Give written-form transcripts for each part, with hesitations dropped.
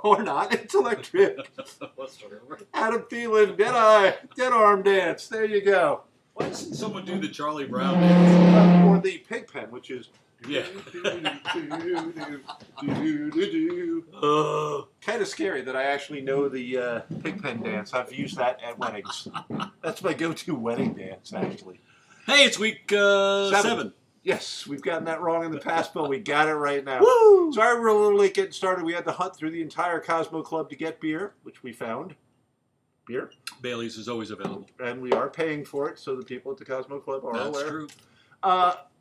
or not. It's electric. Adam Thielen, dead arm dance. There you go. Why doesn't someone do the Charlie Brown dance? Or the Pigpen, which is... Yeah. Kind of scary that I actually know the Pigpen dance. I've used that at weddings. That's my go-to wedding dance, actually. Hey, it's week 7. Yes, we've gotten that wrong in the past, but we got it right now. Woo! Sorry we're a little late getting started. We had to hunt through the entire Cosmo Club to get beer, which we found. Beer. Bailey's is always available. And we are paying for it, so the people at the Cosmo Club are aware. That's true.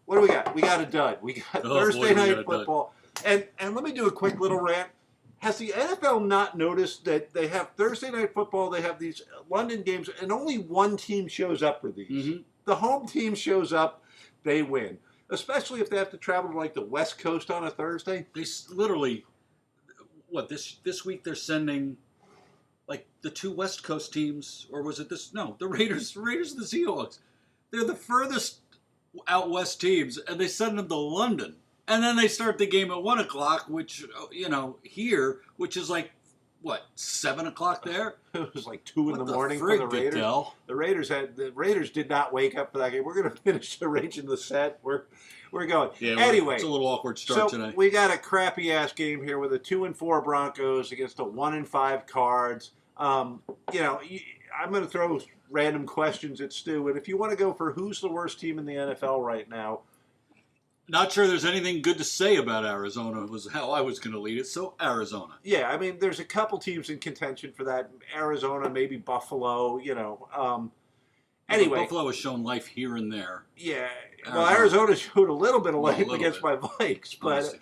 What do we got? We got a dud. We got Thursday night football. And let me do a quick little rant. Has the NFL not noticed that they have Thursday night football, they have these London games, and only one team shows up for these? Mm-hmm. The home team shows up, they win. Especially if they have to travel to like the West Coast on a Thursday. They literally, this week they're sending like the 2 West Coast teams, or was it this? No, the Raiders and the Seahawks. They're the furthest out west teams, and they send them to London. And then they start the game at 1 o'clock, which, here, which is like, 7 o'clock there? It was like 2 in the morning for the Raiders. Goodell? The Raiders did not wake up for that game. We're going to finish arranging the set. We're going. Yeah, anyway, it's a little awkward start today. We got a crappy ass game here with a 2-4 Broncos against a 1-5 Cards. I'm going to throw random questions at Stu, and if you want to go for who's the worst team in the NFL right now. Not sure there's anything good to say about Arizona was how I was going to lead it. So Arizona. Yeah, I mean, there's a couple teams in contention for that. Arizona, maybe Buffalo, Anyway. Buffalo has shown life here and there. Yeah. Well, Arizona showed a little bit of life against my Vikes. But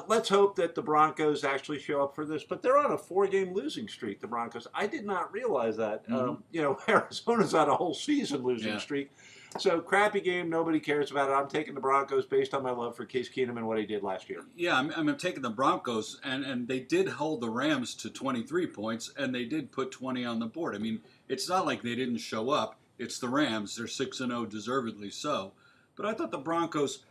let's hope that the Broncos actually show up for this. But they're on a 4-game losing streak, the Broncos. I did not realize that. Mm-hmm. Arizona's on a whole season losing streak. So, crappy game. Nobody cares about it. I'm taking the Broncos based on my love for Case Keenum and what he did last year. Yeah, I'm taking the Broncos, and they did hold the Rams to 23 points, and they did put 20 on the board. I mean, it's not like they didn't show up. It's the Rams. They're 6-0, deservedly so. But I thought the Broncos,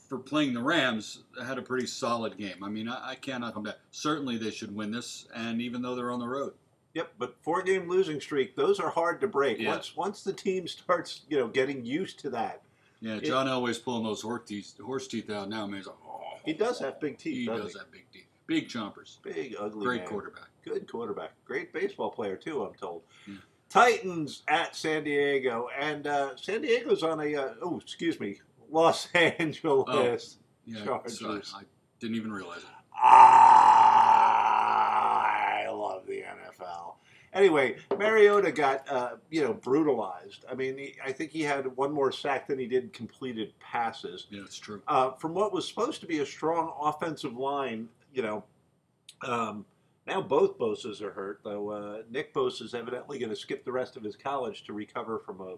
for playing the Rams, had a pretty solid game. I mean, I cannot come back. Certainly they should win this, and even though they're on the road. Yep, but 4-game losing streak, those are hard to break. Yeah. Once the team starts, getting used to that. Yeah, John Elway's pulling those horse teeth out now. Man, he's like, oh. He does have big teeth, He does have big teeth. Big chompers. Big, ugly Great man. quarterback. Good quarterback. Great baseball player, too, I'm told. Yeah. Titans at San Diego. And San Diego's on Los Angeles Chargers. Sorry, I didn't even realize it. I love the NFL. Anyway, Mariota got, brutalized. I mean, I think he had one more sack than he did completed passes. Yeah, it's true. From what was supposed to be a strong offensive line, now both Bosa's are hurt, though Nick Bosa's evidently going to skip the rest of his college to recover from a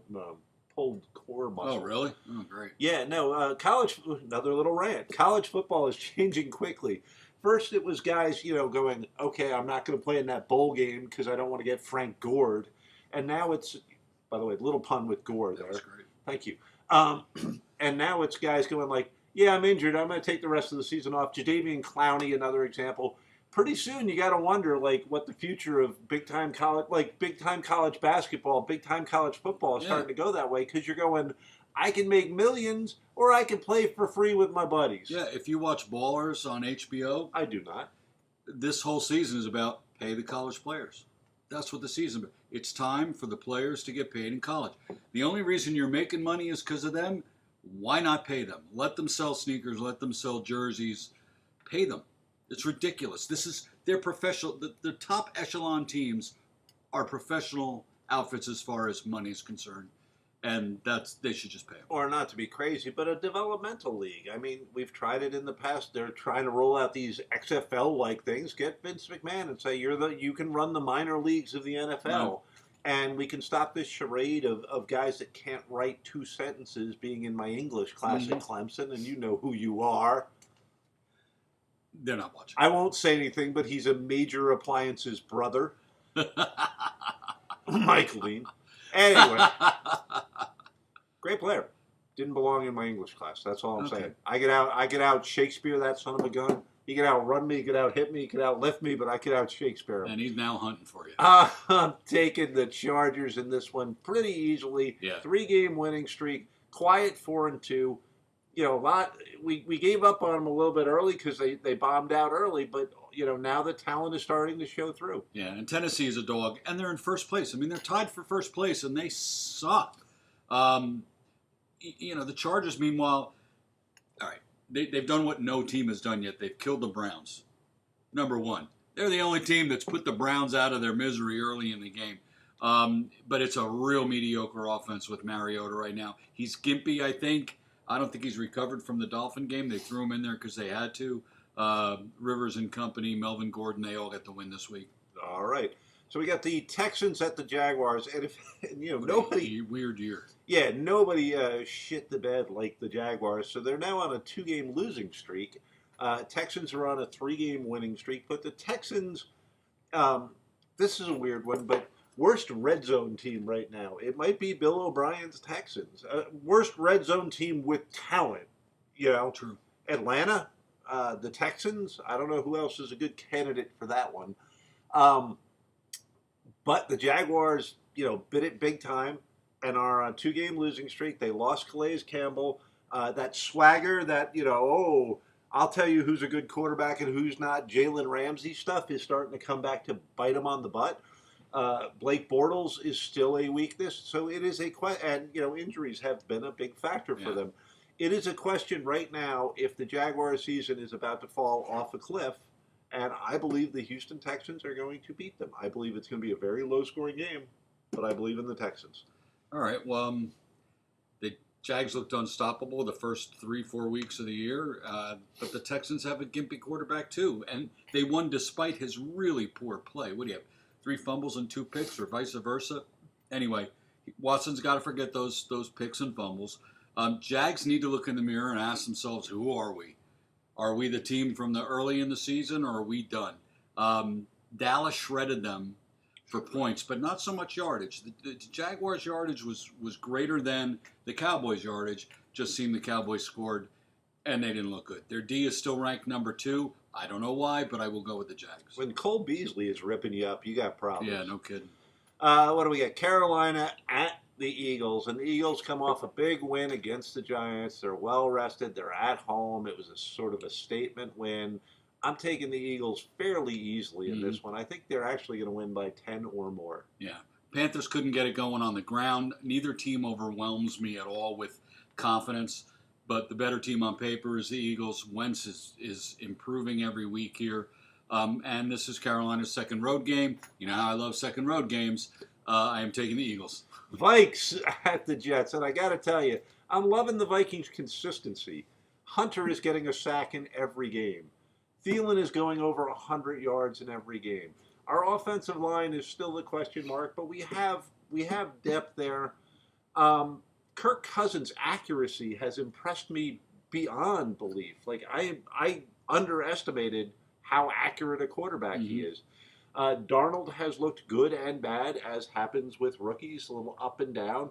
pulled core muscle. Oh, really? Oh, great. Yeah, no, another little rant. College football is changing quickly. First, it was guys, going, okay, I'm not going to play in that bowl game because I don't want to get Frank Gored. And now it's, by the way, little pun with Gore there. That was great. Thank you. And now it's guys going like, yeah, I'm injured. I'm going to take the rest of the season off. Jadeveon Clowney, another example. Pretty soon, you got to wonder, what the future of big-time college basketball, big-time college football is starting to go that way because you're going, I can make millions or I can play for free with my buddies. Yeah, if you watch Ballers on HBO. I do not. This whole season is about pay the college players. That's what the season is. It's time for the players to get paid in college. The only reason you're making money is because of them. Why not pay them? Let them sell sneakers. Let them sell jerseys. Pay them. It's ridiculous. They're professional. The top echelon teams are professional outfits as far as money is concerned. And they should just pay them. Or not to be crazy, but a developmental league. I mean, we've tried it in the past. They're trying to roll out these XFL-like things. Get Vince McMahon and say you can run the minor leagues of the NFL. Right. And we can stop this charade of guys that can't write 2 sentences being in my English class at Clemson, and you know who you are. They're not watching. I won't say anything, but he's a Major Appliances brother. Michael Dean. Anyway. Great player. Didn't belong in my English class. That's all I'm saying. I get out Shakespeare, that son of a gun. He could outrun me, he could out-hit me, he could outlift me, but I could out-Shakespeare him. And he's now hunting for you. I'm taking the Chargers in this one pretty easily. Yeah. 3-game winning streak, quiet 4-2. You know, a lot. We gave up on them a little bit early because they bombed out early, but you know now the talent is starting to show through. Yeah, and Tennessee is a dog, and they're in first place. I mean, they're tied for first place, and they suck. You know, the Chargers, meanwhile, all right, they've done what no team has done yet. They've killed the Browns. Number one, they're the only team that's put the Browns out of their misery early in the game. But it's a real mediocre offense with Mariota right now. He's gimpy, I think. I don't think he's recovered from the Dolphin game. They threw him in there because they had to. Rivers and company, Melvin Gordon, they all got the win this week. All right. So we got the Texans at the Jaguars, and if you know nobody, weird year. Yeah, nobody shit the bed like the Jaguars. So they're now on a 2-game losing streak. Texans are on a 3-game winning streak, but the Texans, this is a weird one, but worst red zone team right now. It might be Bill O'Brien's Texans. Worst red zone team with talent. You know, True. Atlanta, the Texans. I don't know who else is a good candidate for that one. But the Jaguars, you know, bit it big time and are on a 2-game losing streak. They lost Calais Campbell. That swagger, that, you know, oh, I'll tell you who's a good quarterback and who's not. Jalen Ramsey stuff is starting to come back to bite them on the butt. Blake Bortles is still a weakness, so it is and you know injuries have been a big factor for them. It is a question right now if the Jaguars season is about to fall off a cliff, and I believe the Houston Texans are going to beat them. I believe it's going to be a very low-scoring game, but I believe in the Texans. All right. Well, the Jags looked unstoppable the first 3-4 weeks of the year, but the Texans have a gimpy quarterback too, and they won despite his really poor play. What do you have? 3 fumbles and 2 picks, or vice versa. Anyway, Watson's got to forget those picks and fumbles. Jags need to look in the mirror and ask themselves, who are we? Are we the team from the early in the season, or are we done? Dallas shredded them for points, but not so much yardage. The Jaguars' yardage was greater than the Cowboys' yardage. Just seemed the Cowboys scored, and they didn't look good. Their D is still ranked number 2. I don't know why, but I will go with the Jags. When Cole Beasley is ripping you up, you got problems. Yeah, no kidding. What do we got? Carolina at the Eagles, and the Eagles come off a big win against the Giants. They're well rested. They're at home. It was a sort of a statement win. I'm taking the Eagles fairly easily in this one. I think they're actually going to win by 10 or more. Yeah. Panthers couldn't get it going on the ground. Neither team overwhelms me at all with confidence. But the better team on paper is the Eagles. Wentz is improving every week here. And this is Carolina's second road game. You know how I love second road games. I am taking the Eagles. Vikes at the Jets. And I got to tell you, I'm loving the Vikings' consistency. Hunter is getting a sack in every game. Thielen is going over 100 yards in every game. Our offensive line is still a question mark, but we have depth there. Kirk Cousins' accuracy has impressed me beyond belief. Like I underestimated how accurate a quarterback he is. Darnold has looked good and bad, as happens with rookies, a little up and down.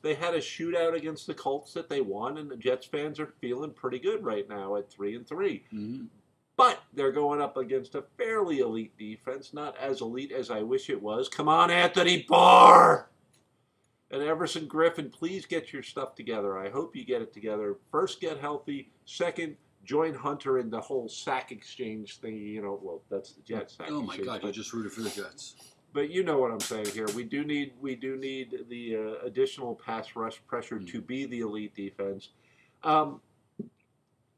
They had a shootout against the Colts that they won, and the Jets fans are feeling pretty good right now at 3-3. But they're going up against a fairly elite defense, not as elite as I wish it was. Come on, Anthony Barr! And Everson Griffin, please get your stuff together. I hope you get it together. First, get healthy. Second, join Hunter in the whole sack exchange thing. You know, well, that's the Jets. Oh my God, you just rooted for the Jets. But you know what I'm saying here. We do need the additional pass rush pressure to be the elite defense.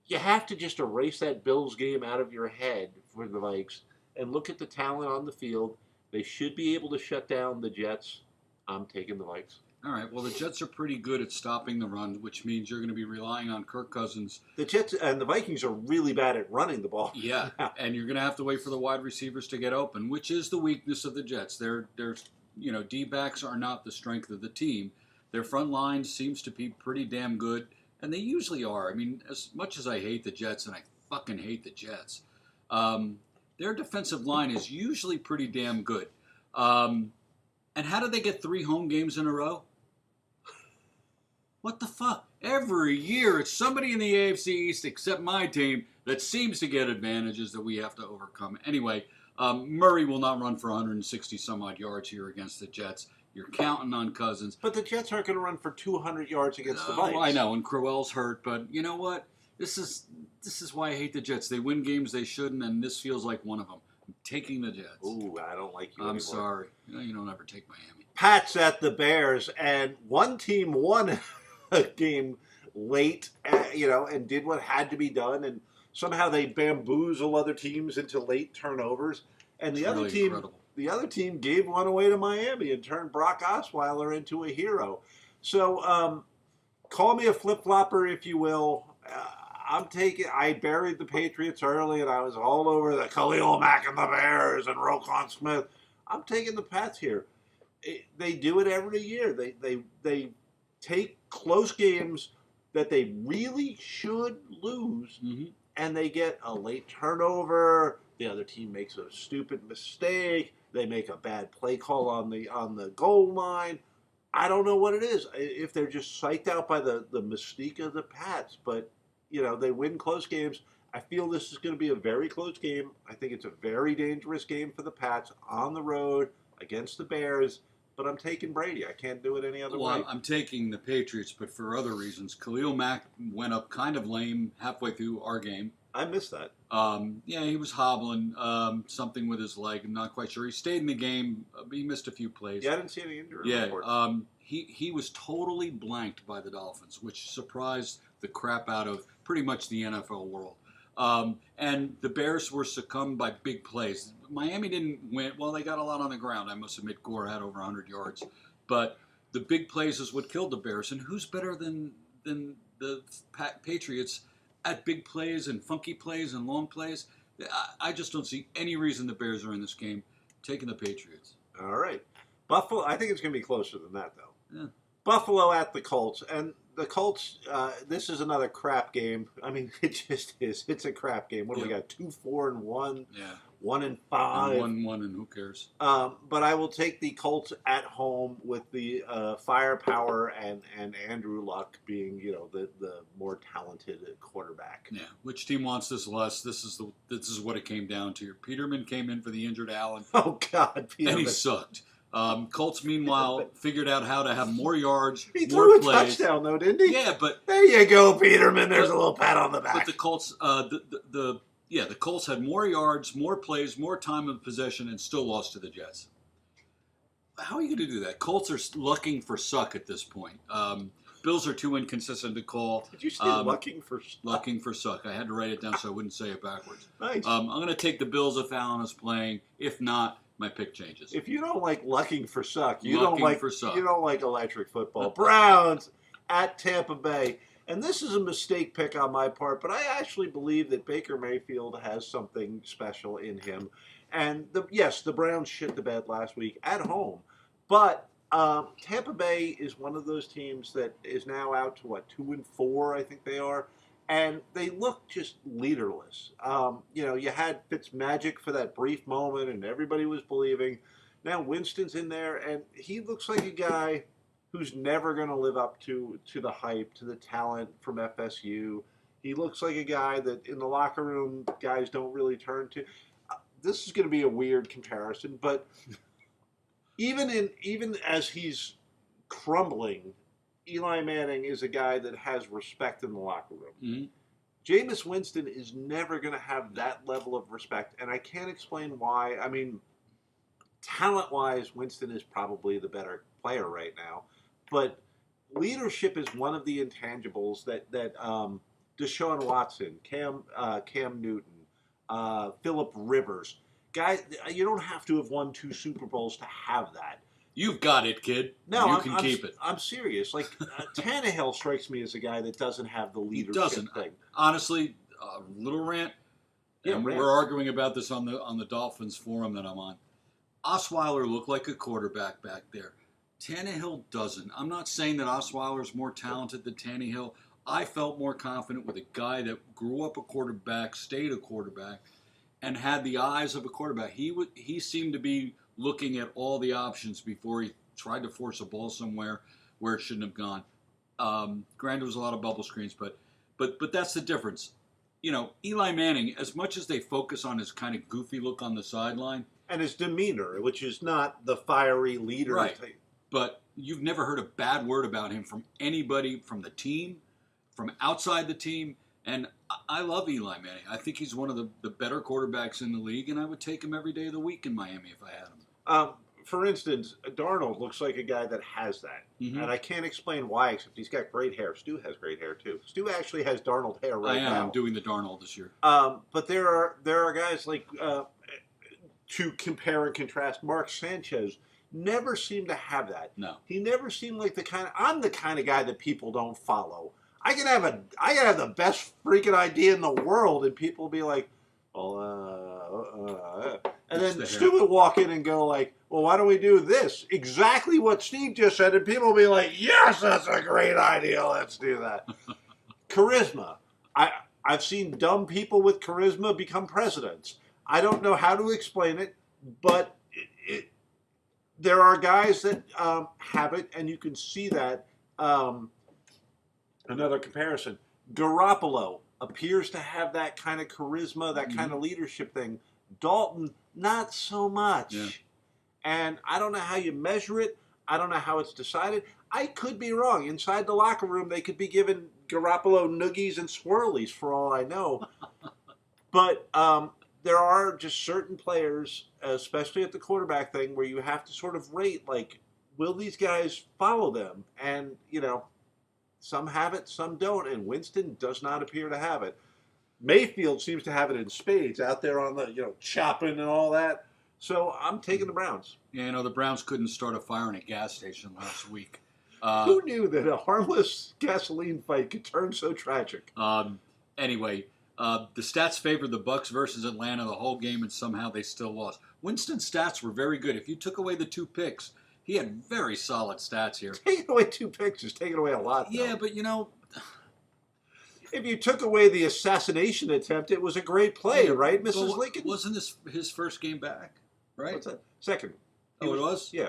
You have to just erase that Bills game out of your head for the Vikes and look at the talent on the field. They should be able to shut down the Jets. I'm taking the Vikes. All right. Well, the Jets are pretty good at stopping the run, which means you're going to be relying on Kirk Cousins. The Jets and the Vikings are really bad at running the ball. Yeah, and you're going to have to wait for the wide receivers to get open, which is the weakness of the Jets. Their D-backs are not the strength of the team. Their front line seems to be pretty damn good, and they usually are. I mean, as much as I hate the Jets, and I fucking hate the Jets, their defensive line is usually pretty damn good. And how did they get 3 home games in a row? What the fuck? Every year it's somebody in the AFC East except my team that seems to get advantages that we have to overcome. Anyway, Murray will not run for 160 some odd yards here against the Jets. You're counting on Cousins. But the Jets aren't going to run for 200 yards against the Vikes. Well, I know, and Crowell's hurt, but you know what? This is why I hate the Jets. They win games they shouldn't, and this feels like one of them. I'm taking the Jets. Ooh, I don't like you I'm anymore. sorry. You don't ever take Miami. Pats at the Bears, and one team won a game late, and did what had to be done, and somehow they bamboozle other teams into late turnovers. And the other team, incredible. The other team gave one away to Miami and turned Brock Osweiler into a hero. So, call me a flip-flopper if you will. I buried the Patriots early, and I was all over the Khalil Mack and the Bears and Roquan Smith. I'm taking the Pats here. They do it every year. They take close games that they really should lose, and they get a late turnover. The other team makes a stupid mistake. They make a bad play call on the goal line. I don't know what it is. If they're just psyched out by the mystique of the Pats, but they win close games. I feel this is going to be a very close game. I think it's a very dangerous game for the Pats on the road against the Bears. But I'm taking Brady. I can't do it any other way. Well, I'm taking the Patriots, but for other reasons. Khalil Mack went up kind of lame halfway through our game. I missed that. Yeah, he was hobbling something with his leg. I'm not quite sure. He stayed in the game. He missed a few plays. Yeah, I didn't see any injury reports. He was totally blanked by the Dolphins, which surprised the crap out of pretty much the NFL world. And the Bears were succumbed by big plays. Miami didn't win. Well, they got a lot on the ground. I must admit, Gore had over 100 yards. But the big plays is what killed the Bears. And who's better than the Patriots at big plays and funky plays and long plays? I just don't see any reason the Bears are in this game. Taking the Patriots. All right. Buffalo, I think it's going to be closer than that, though. Yeah. Buffalo at the Colts. And the Colts, this is another crap game. I mean, it just is. It's a crap game. What do we got? 2-4-1. Yeah. 1-5. 1-1, and who cares? But I will take the Colts at home with the firepower and Andrew Luck being, the more talented quarterback. Yeah. Which team wants this less? This is what it came down to. Peterman came in for the injured Allen. Oh God, Peterman. And he sucked. Colts, meanwhile, figured out how to have more yards, he more threw a plays. touchdown, though, didn't he? Yeah, but there you go, Peterman. There's a little pat on the back. But the Colts, the Colts had more yards, more plays, more time of possession, and still lost to the Jets. How are you going to do that? Colts are looking for suck at this point. Bills are too inconsistent to call. Did you say looking for suck? Looking for suck. I had to write it down so I wouldn't say it backwards. Nice. I'm going to take the Bills if Allen is playing. If not, my pick changes. If you don't like lucking for suck, you Lucking don't like for suck. You don't like electric football. Browns at Tampa Bay. And this is a mistake pick on my part, but I actually believe that Baker Mayfield has something special in him. And the Browns shit the bed last week at home. But Tampa Bay is one of those teams that is now out to 2-4, I think they are. And they look just leaderless. You had Fitzmagic for that brief moment, and everybody was believing. Now Winston's in there, and he looks like a guy who's never going to live up to the hype, to the talent from FSU. He looks like a guy that in the locker room guys don't really turn to. This is going to be a weird comparison, but even as he's crumbling, Eli Manning is a guy that has respect in the locker room. Mm-hmm. Jameis Winston is never going to have that level of respect, and I can't explain why. I mean, talent-wise, Winston is probably the better player right now, but leadership is one of the intangibles that Deshaun Watson, Cam Newton, Phillip Rivers, guys, you don't have to have won 2 Super Bowls to have that. You've got it, kid. No, you can keep it. I'm serious. Like Tannehill strikes me as a guy that doesn't have the leadership He doesn't. thing. Honestly, little rant. Yeah, and rant. We're arguing about this on the Dolphins forum that I'm on. Osweiler looked like a quarterback back there. Tannehill doesn't. I'm not saying that Osweiler's more talented than Tannehill. I felt more confident with a guy that grew up a quarterback, stayed a quarterback, and had the eyes of a quarterback. He seemed to be looking at all the options before he tried to force a ball somewhere where it shouldn't have gone. Granted, there was a lot of bubble screens, but that's the difference. Eli Manning, as much as they focus on his kind of goofy look on the sideline, and his demeanor, which is not the fiery leader right? type. But you've never heard a bad word about him from anybody from the team, from outside the team. And I love Eli Manning. I think he's one of the better quarterbacks in the league, and I would take him every day of the week in Miami if I had him. For instance, Darnold looks like a guy that has that. Mm-hmm. And I can't explain why, except he's got great hair. Stu has great hair, too. Stu actually has Darnold hair right now. I'm doing the Darnold this year. But there are guys like, to compare and contrast, Mark Sanchez never seemed to have that. No. He never seemed like I'm the kind of guy that people don't follow. I can have the best freaking idea in the world, and people will be like, and then Stu would walk in and go like, well, why don't we do this? Exactly what Steve just said, and people will be like, yes, that's a great idea. Let's do that. Charisma. I've seen dumb people with charisma become presidents. I don't know how to explain it, but there are guys that have it, and you can see that. Another comparison, Garoppolo appears to have that kind of charisma, that kind of leadership thing. Dalton, not so much. Yeah. And I don't know how you measure it. I don't know how it's decided. I could be wrong. Inside the locker room, they could be giving Garoppolo noogies and swirlies for all I know. But there are just certain players, especially at the quarterback thing, where you have to sort of rate, like, will these guys follow them? And, some have it, some don't, and Winston does not appear to have it. Mayfield seems to have it in spades out there on the, chopping and all that. So I'm taking the Browns. Yeah, the Browns couldn't start a fire in a gas station last week. Who knew that a harmless gasoline fight could turn so tragic? Anyway, the stats favored the Bucks versus Atlanta the whole game, and somehow they still lost. Winston's stats were very good. If you took away the 2 picks, he had very solid stats here. Taking away 2 picks is taking away a lot, though. Yeah, but if you took away the assassination attempt, it was a great play, right, Mrs. Lincoln? Wasn't this his first game back, right? What's that? Second. Oh, it was? Yeah.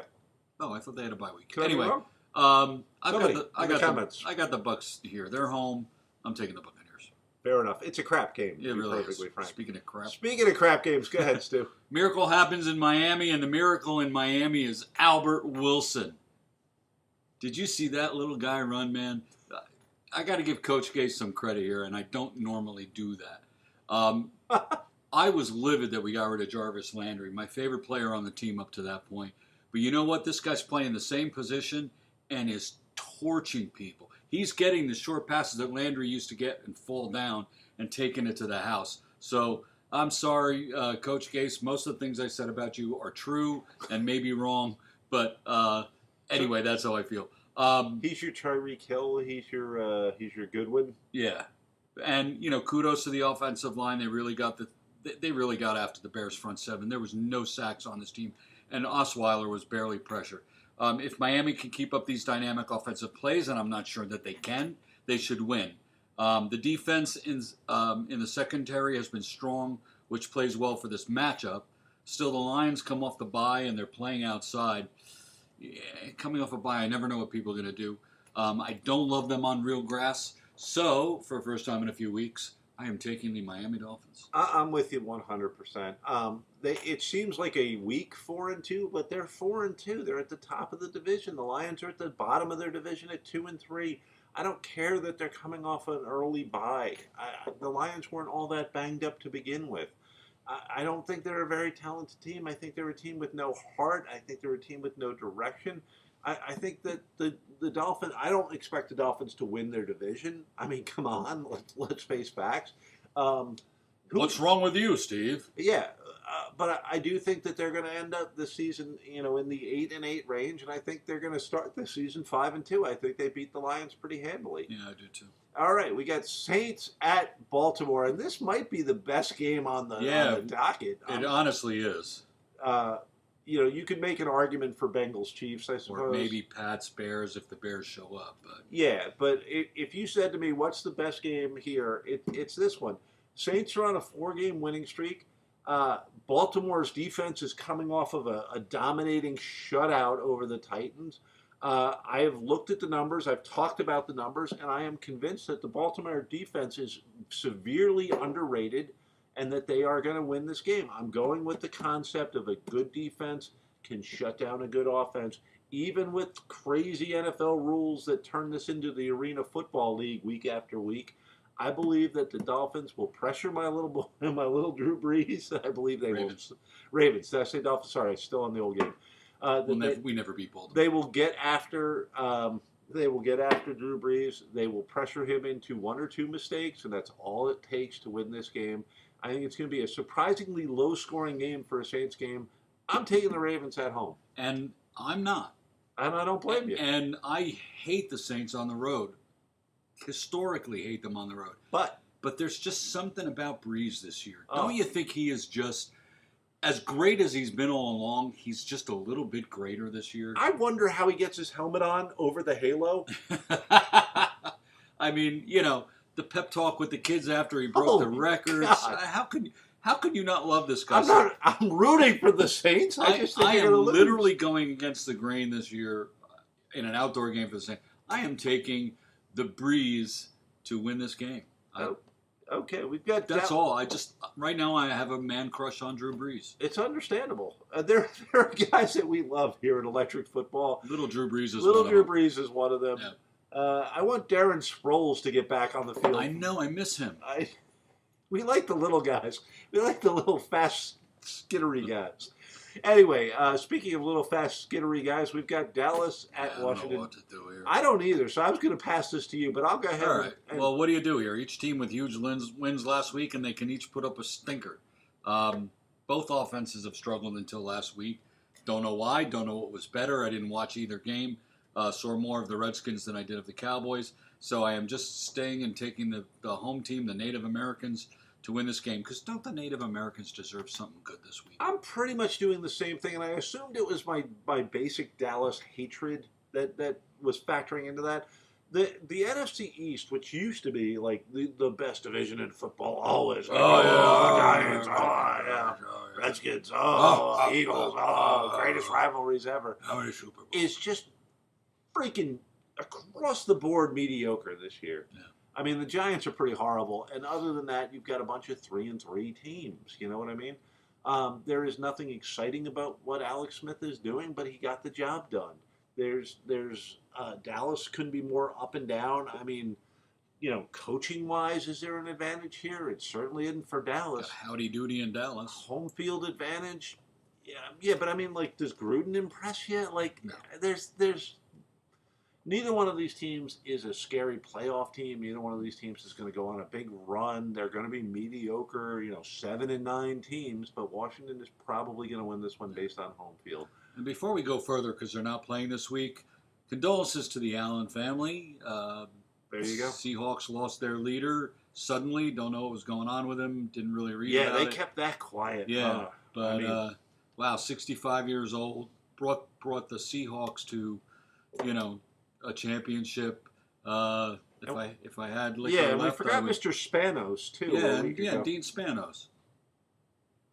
Oh, I thought they had a bye week. Could Anyway, I I got the Bucks here. They're home. I'm taking the Buccaneers. Fair enough. It's a crap game. It really is. Frank. Speaking of crap. Speaking of crap games, go ahead, Stu. Miracle happens in Miami, and the miracle in Miami is Albert Wilson. Did you see that little guy run, man? I got to give Coach Gase some credit here, and I don't normally do that. I was livid that we got rid of Jarvis Landry, my favorite player on the team up to that point. But you know what? This guy's playing the same position and is torching people. He's getting the short passes that Landry used to get and fall down and taking it to the house. So I'm sorry, Coach Gase. Most of the things I said about you are true and maybe wrong. But anyway, that's how I feel. He's your Tyreek Hill. He's your Goodwin. Yeah, and kudos to the offensive line. They really got after the Bears front seven. There was no sacks on this team, and Osweiler was barely pressured. If Miami can keep up these dynamic offensive plays, and I'm not sure that they can, they should win. The defense in the secondary has been strong, which plays well for this matchup. Still, the Lions come off the bye, and they're playing outside. Yeah, coming off a bye, I never know what people are going to do. I don't love them on real grass. So, for the first time in a few weeks, I am taking the Miami Dolphins. I'm with you 100%. It seems like a weak 4-2, but they're 4-2. They're at the top of the division. The Lions are at the bottom of their division at 2-3. I don't care that they're coming off an early bye. The Lions weren't all that banged up to begin with. I don't think they're a very talented team. I think they're a team with no heart. I think they're a team with no direction. I think that the Dolphins, I don't expect the Dolphins to win their division. I mean, come on, let's face facts. What's wrong with you, Steve? Yeah, but I do think that they're going to end up this season, in the 8-8 range, and I think they're going to start the season 5-2. I think they beat the Lions pretty handily. Yeah, I do too. All right, we got Saints at Baltimore, and this might be the best game on the docket. It honestly is. You could make an argument for Bengals Chiefs, I suppose. Or maybe Pats Bears if the Bears show up. But. Yeah, but if you said to me, what's the best game here, it's this one. Saints are on a 4-game winning streak. Baltimore's defense is coming off of a dominating shutout over the Titans. I have looked at the numbers. I've talked about the numbers, and I am convinced that the Baltimore defense is severely underrated and that they are going to win this game. I'm going with the concept of a good defense can shut down a good offense, even with crazy NFL rules that turn this into the Arena Football League week after week. I believe that the Dolphins will pressure my little boy, my little Drew Brees. I believe they Ravens. will. Ravens. Did I say Dolphins? Sorry, I'm still on the old game. We never beat Baltimore. They will get after. They will get after Drew Brees. They will pressure him into one or two mistakes, and that's all it takes to win this game. I think it's going to be a surprisingly low-scoring game for a Saints game. I'm taking the Ravens at home, And I'm not. and I don't blame you. And I hate the Saints on the road. Historically hate them on the road. But there's just something about Breeze this year. Oh. Don't you think he is just as great as he's been all along? He's just a little bit greater this year. I wonder how he gets his helmet on over the halo. I mean, the pep talk with the kids after he broke the records. God. How could you not love this guy? I'm rooting for the Saints. I just think I they're am going to lose. literally going against the grain this year in an outdoor game for the Saints. I am taking the Breeze to win this game. Okay, we've got. That's all. Right now I have a man crush on Drew Brees. It's understandable. There are guys that we love here at Electric Football. Little Drew Brees is Little one Drew of them. Brees is one of them. Yeah. I want Darren Sproles to get back on the field. I know. I miss him. We like the little guys. We like the little fast, skittery guys. Anyway, speaking of little fast, skittery guys, we've got Dallas at Washington. I don't know what to do here. I don't either, so I was going to pass this to you, but I'll go ahead. All right. Well, what do you do here? Each team with huge wins last week, and they can each put up a stinker. Both offenses have struggled until last week. Don't know why. Don't know what was better. I didn't watch either game. Saw more of the Redskins than I did of the Cowboys. So I am just staying and taking the home team, the Native Americans, to win this game. Because don't the Native Americans deserve something good this week? I'm pretty much doing the same thing, and I assumed it was my basic Dallas hatred that was factoring into that. The NFC East, which used to be like the best division in football, always. Giants, Redskins, Eagles, greatest rivalries ever. How many Super Bowls? Is just freaking across the board mediocre this year. Yeah. I mean, the Giants are pretty horrible, and other than that, you've got a bunch of 3-3 teams. You know what I mean? There is nothing exciting about what Alex Smith is doing, but he got the job done. There's Dallas couldn't be more up and down. I mean, coaching wise, is there an advantage here? It certainly isn't for Dallas. Howdy doody in Dallas. Home field advantage, yeah, but I mean, like, does Gruden impress you? Like, No. there's neither one of these teams is a scary playoff team. Neither one of these teams is going to go on a big run. They're going to be mediocre, 7-9 teams. But Washington is probably going to win this one based on home field. And before we go further, because they're not playing this week, condolences to the Allen family. There you go. Seahawks lost their leader suddenly. Don't know what was going on with him. Didn't really read about it. They kept that quiet. Yeah, but I mean, wow, 65 years old, brought the Seahawks to, a championship. If I had liquor we left, forgot I would, Mr. Spanos too. Yeah, a week ago. Dean Spanos,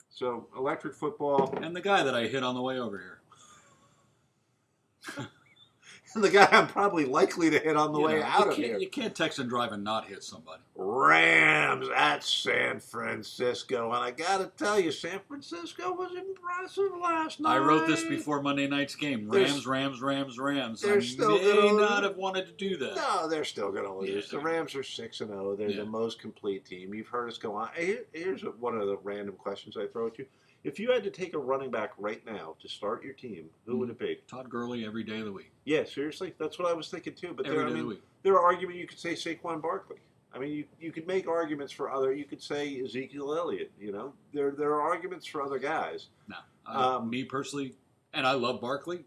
So Electric Football, and the guy that I hit on the way over here. and the guy I'm probably likely to hit on the way out of here. You can't text and drive and not hit somebody. Rams at San Francisco. And I got to tell you, San Francisco was impressive last night. I wrote this before Monday night's game. Rams. They're I still may gonna not have wanted to do that. No, they're still going to lose. Yeah. The Rams are 6-0. They're the most complete team. You've heard us go on. Here's one of the random questions I throw at you. If you had to take a running back right now to start your team, who would it be? Todd Gurley every day of the week. Yeah, seriously, that's what I was thinking too. But Every day of the week. there are arguments. You could say Saquon Barkley. I mean, you could make arguments for other. You could say Ezekiel Elliott. There are arguments for other guys. No, me personally, and I love Barkley.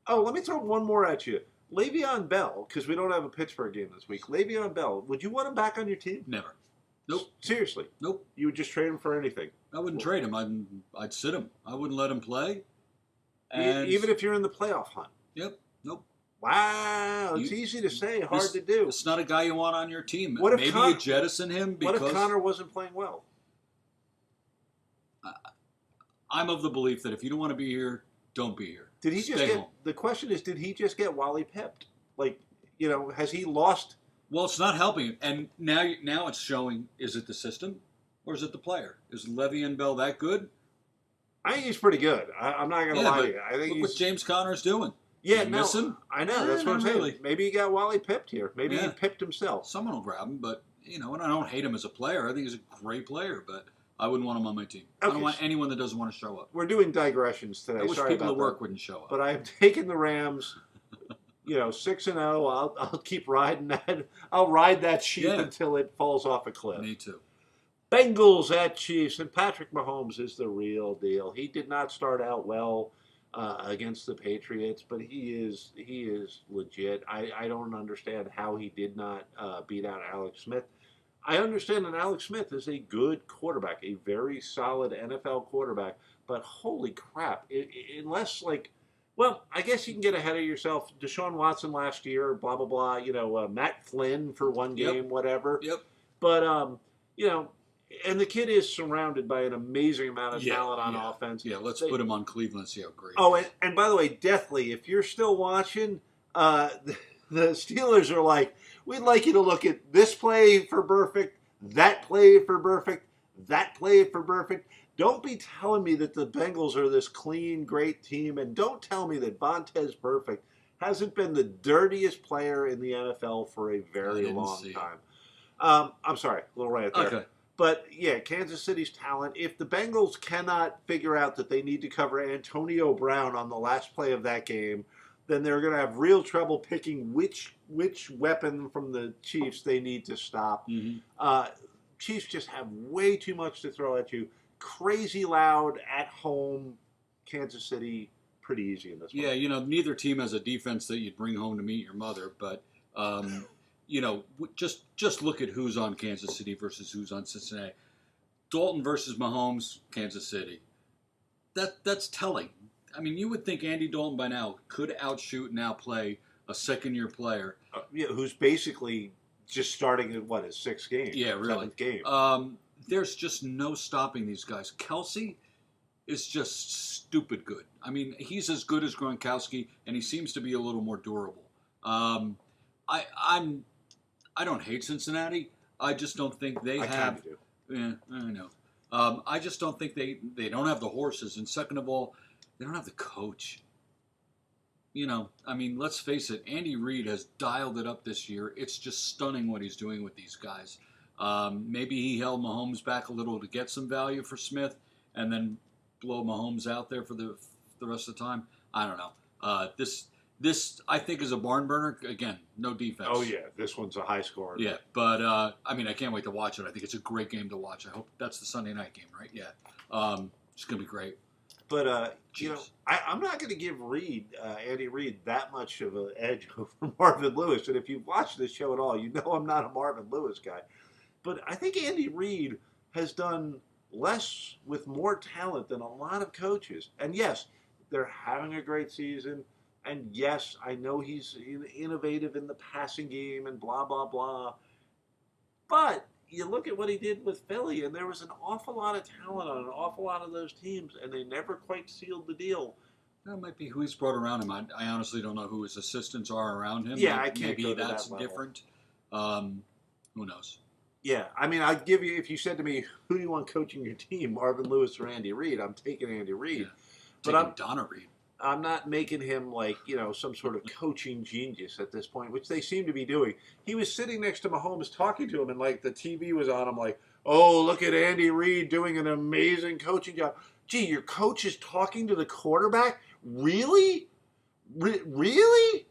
Oh, let me throw one more at you. Le'Veon Bell, because we don't have a Pittsburgh game this week. Le'Veon Bell, would you want him back on your team? Never. Nope. Seriously. Nope. You would just trade him for anything. I wouldn't trade him. I'd sit him. I wouldn't let him play. And Even if you're in the playoff hunt. Yep. Nope. Wow, it's easy to say, hard to do. It's not a guy you want on your team. What if Maybe you jettison him because... What if Connor wasn't playing well? I'm of the belief that if you don't want to be here, don't be here. Did he Stay just get? home. The question is, did he just get Wally pipped? Like, has he lost? Well, it's not helping him. And now it's showing, is it the system or is it the player? Is Le'Veon Bell that good? I think he's pretty good. I'm not going to lie to you. I think look what James Conner's doing. Yeah, you miss him? I know. That's what I'm saying. Really. Maybe he got Wally pipped here. Maybe he pipped himself. Someone will grab him, but, and I don't hate him as a player. I think he's a great player, but I wouldn't want him on my team. Okay. I don't want anyone that doesn't want to show up. We're doing digressions today. I wish Sorry people about at work that. wouldn't show up. But I've taken the Rams, 6-0. I'll keep riding that. I'll ride that sheep until it falls off a cliff. Me too. Bengals at Chiefs, and Patrick Mahomes is the real deal. He did not start out well against the Patriots, but he is legit. I don't understand how he did not beat out Alex Smith. I understand that Alex Smith is a good quarterback, a very solid NFL quarterback, but holy crap, unless I guess you can get ahead of yourself. Deshaun Watson last year, blah, blah, blah, Matt Flynn for one game, whatever. Yep. But, and the kid is surrounded by an amazing amount of talent on offense. Yeah, let's put him on Cleveland and see how great he is. And by the way, Deathly, if you're still watching, the Steelers are like, we'd like you to look at this play for perfect, that play for perfect, that play for perfect. Don't be telling me that the Bengals are this clean, great team, and don't tell me that Vontaze Burfict hasn't been the dirtiest player in the NFL for a very long time. I'm sorry, a little rant there. Okay. But, Kansas City's talent. If the Bengals cannot figure out that they need to cover Antonio Brown on the last play of that game, then they're going to have real trouble picking which weapon from the Chiefs they need to stop. Mm-hmm. Chiefs just have way too much to throw at you. Crazy loud at home. Kansas City, pretty easy in this one. Yeah, neither team has a defense that you'd bring home to meet your mother, but just look at who's on Kansas City versus who's on Cincinnati. Dalton versus Mahomes, Kansas City. That's telling. I mean, you would think Andy Dalton by now could outshoot and outplay a second-year player. Who's basically just starting at, his sixth game? Yeah, really. Seventh game. There's just no stopping these guys. Kelsey is just stupid good. I mean, he's as good as Gronkowski, and he seems to be a little more durable. I don't hate Cincinnati. I just don't think they have. I kind of do. Yeah, I know. I just don't think they don't have the horses, and second of all, they don't have the coach. I mean, let's face it. Andy Reid has dialed it up this year. It's just stunning what he's doing with these guys. Maybe he held Mahomes back a little to get some value for Smith, and then blow Mahomes out there for the rest of the time. I don't know. This I think is a barn burner. Again, no defense. Oh yeah, this one's a high score. Yeah, but I mean, I can't wait to watch it. I think it's a great game to watch. I hope that's the Sunday night game, right? Yeah, it's gonna be great. But I'm not going to give Andy Reid, that much of an edge over Marvin Lewis. And if you've watched this show at all, you know I'm not a Marvin Lewis guy. But I think Andy Reid has done less with more talent than a lot of coaches. And yes, they're having a great season. And yes, I know he's innovative in the passing game and blah, blah, blah. But you look at what he did with Philly, and there was an awful lot of talent on an awful lot of those teams, and they never quite sealed the deal. That might be who he's brought around him. I honestly don't know who his assistants are around him. Yeah, I can't maybe go to that's that level. different. Who knows? Yeah, I mean, I'd give you, if you said to me, who do you want coaching your team, Marvin Lewis or Andy Reid? I'm taking Andy Reid. Yeah. But I'm Donna Reid. I'm not making him some sort of coaching genius at this point, which they seem to be doing. He was sitting next to Mahomes talking to him, and the TV was on him oh, look at Andy Reid doing an amazing coaching job. Gee, your coach is talking to the quarterback? Really? Really?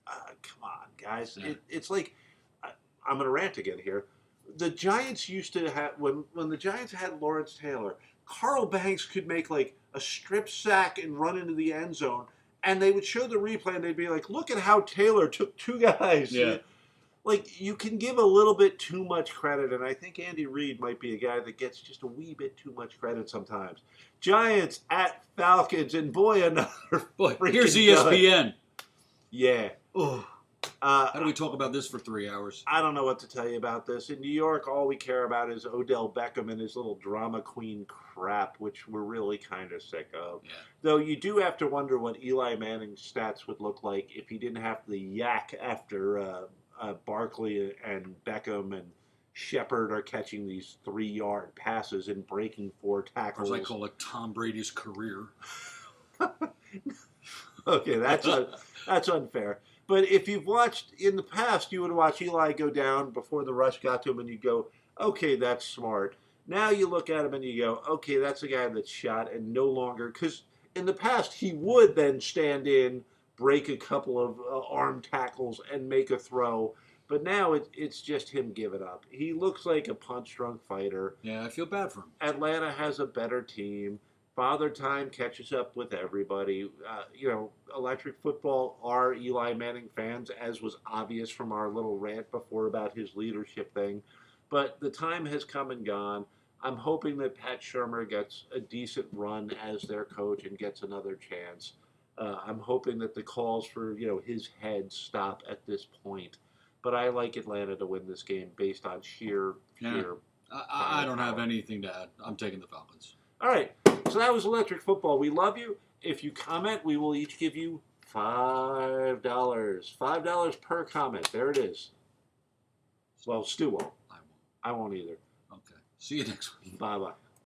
Come on, guys. Yeah. It's like, I'm going to rant again here. The Giants used to have, when the Giants had Lawrence Taylor, Carl Banks could make a strip sack and run into the end zone, and they would show the replay and they'd be like, look at how Taylor took two guys. Yeah. You can give a little bit too much credit, and I think Andy Reid might be a guy that gets just a wee bit too much credit sometimes. Giants at Falcons, and boy, another Boy, freaking here's dud. ESPN. Yeah. Ugh. How do we talk about this for 3 hours? I don't know what to tell you about this. In New York, all we care about is Odell Beckham and his little drama queen crap, which we're really kind of sick of. Yeah. Though you do have to wonder what Eli Manning's stats would look like if he didn't have the yak after Barkley and Beckham and Shepard are catching these 3-yard passes and breaking 4 Or tackles. as I call it, Tom Brady's career. Okay, that's unfair. But if you've watched in the past, you would watch Eli go down before the rush got to him, and you go, okay, that's smart. Now you look at him and you go, okay, that's a guy that's shot and no longer, because in the past he would then stand in, break a couple of arm tackles, and make a throw. But now it's just him giving up. He looks like a punch-drunk fighter. Yeah, I feel bad for him. Atlanta has a better team. Father Time catches up with everybody. Electric football are Eli Manning fans, as was obvious from our little rant before about his leadership thing. But the time has come and gone. I'm hoping that Pat Shurmur gets a decent run as their coach and gets another chance. I'm hoping that the calls for his head stop at this point. But I like Atlanta to win this game based on sheer. I don't have anything to add. I'm taking the Falcons. All right, so that was Electric Football. We love you. If you comment, we will each give you $5. $5 per comment. There it is. Well, Stu won't. I won't. I won't either. Okay. See you next week. Bye-bye.